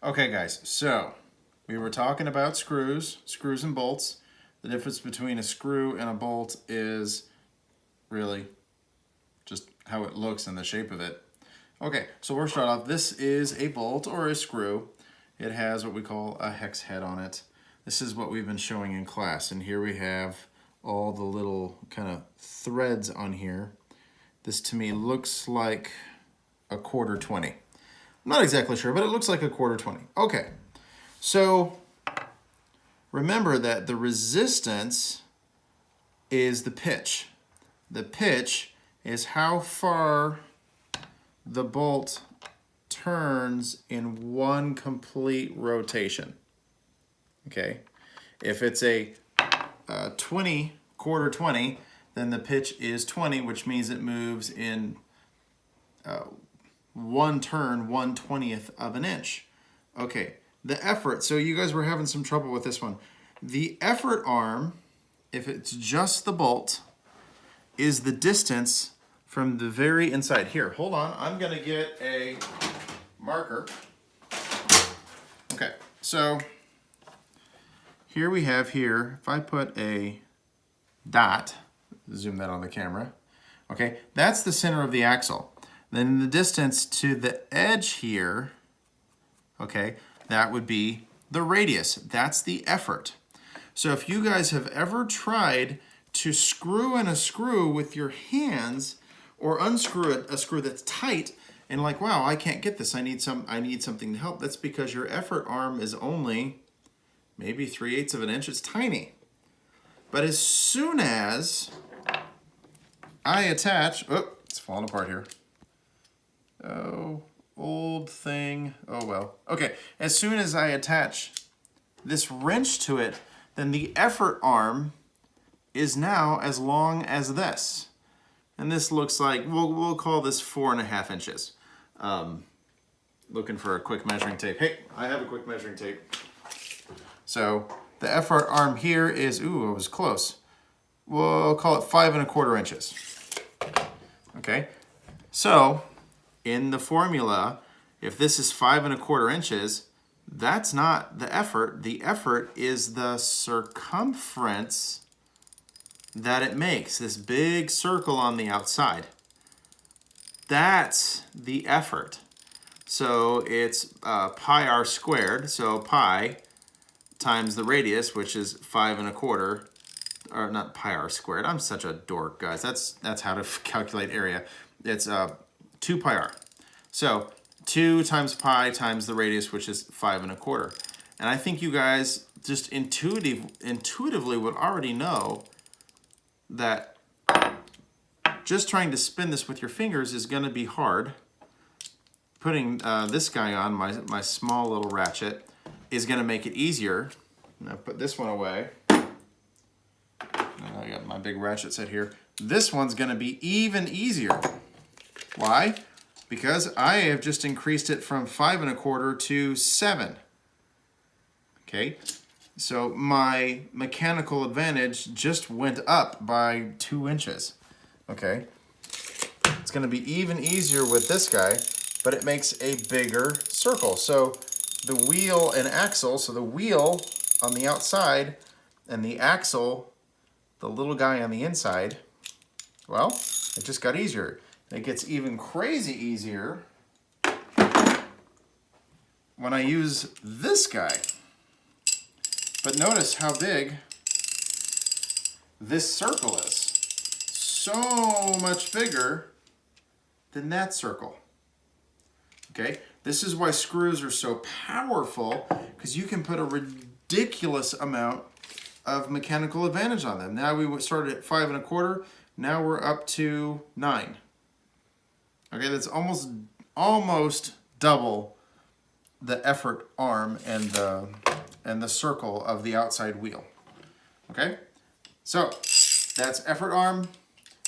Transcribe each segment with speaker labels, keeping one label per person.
Speaker 1: Okay, guys, so we were talking about screws and bolts. The difference between a screw and a bolt is really just how it looks and the shape of it. Okay, so we'll start off. This is a bolt or a screw. It has what we call a hex head on it. This is what we've been showing in class, and here we have all the little kind of threads on here. This to me looks like a quarter 20. I'm not exactly sure, but it looks like a quarter 20. Okay, so remember that the resistance is the pitch. The pitch is how far the bolt turns in one complete rotation. Okay, if it's a 20, quarter 20, then the pitch is 20, which means it moves in one turn, 1/20th of an inch. Okay, the effort, so you guys were having some trouble with this one. The effort arm, if it's just the bolt, is the distance from the very inside. Here, hold on, I'm gonna get a marker. Okay, so here we have here, if I put a dot, zoom that on the camera, okay, that's the center of the axle. Then the distance to the edge here, okay, that would be the radius. That's the effort. So if you guys have ever tried to screw in a screw with your hands or unscrew a screw that's tight and like, wow, I can't get this, I need something to help, that's because your effort arm is only maybe 3/8 of an inch. It's tiny. But as soon as I attach, oh, it's falling apart here. Oh, old thing. Oh well. Okay, as soon as I attach this wrench to it, then the effort arm is now as long as this. And this looks like, we'll call this 4.5 inches. Looking for a quick measuring tape. Hey, I have a quick measuring tape. So the effort arm here is, ooh, it was close. We'll call it 5.25 inches. Okay, so in the formula, if this is 5.25 inches, that's not the effort. The effort is the circumference that it makes, this big circle on the outside. That's the effort. So it's pi r squared, so pi times the radius, which is 5.25, or not pi r squared. I'm such a dork, guys. That's how to calculate area. It's 2 pi r. So 2 times pi times the radius, which is 5.25. And I think you guys just intuitively would already know that just trying to spin this with your fingers is going to be hard. Putting this guy on, my small little ratchet, is going to make it easier. Now put this one away. I got my big ratchet set here. This one's going to be even easier. Why? Because I have just increased it from 5.25 to 7. Okay, so my mechanical advantage just went up by 2 inches. Okay, it's going to be even easier with this guy, but it makes a bigger circle. So the wheel and axle, so the wheel on the outside and the axle, the little guy on the inside, well, it just got easier. It gets even crazy easier when I use this guy. But notice how big this circle is. So much bigger than that circle. Okay, this is why screws are so powerful, because you can put a ridiculous amount of mechanical advantage on them. Now we started at 5.25, now we're up to 9. Okay, that's almost double the effort arm and the circle of the outside wheel. Okay, so that's effort arm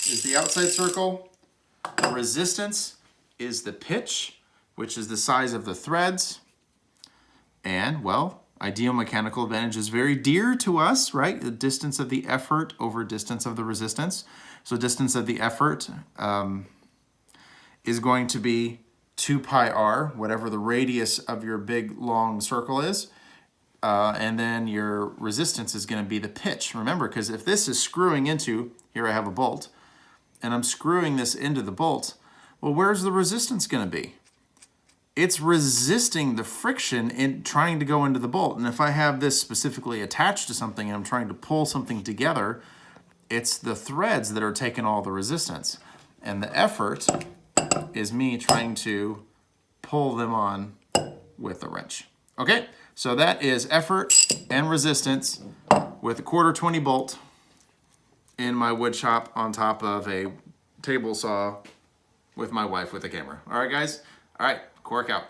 Speaker 1: is the outside circle. The resistance is the pitch, which is the size of the threads. And, well, ideal mechanical advantage is very dear to us, right? The distance of the effort over distance of the resistance. So distance of the effort is going to be 2 pi r, whatever the radius of your big long circle is, and then your resistance is going to be the pitch. Remember, because if this is screwing into, here I have a bolt, and I'm screwing this into the bolt, well, where's the resistance going to be? It's resisting the friction in trying to go into the bolt. And if I have this specifically attached to something and I'm trying to pull something together, it's the threads that are taking all the resistance. And the effort is me trying to pull them on with a wrench. Okay, so that is effort and resistance with a 1/4 20 bolt in my wood shop on top of a table saw with my wife with a camera. All right, guys? All right, Quark out.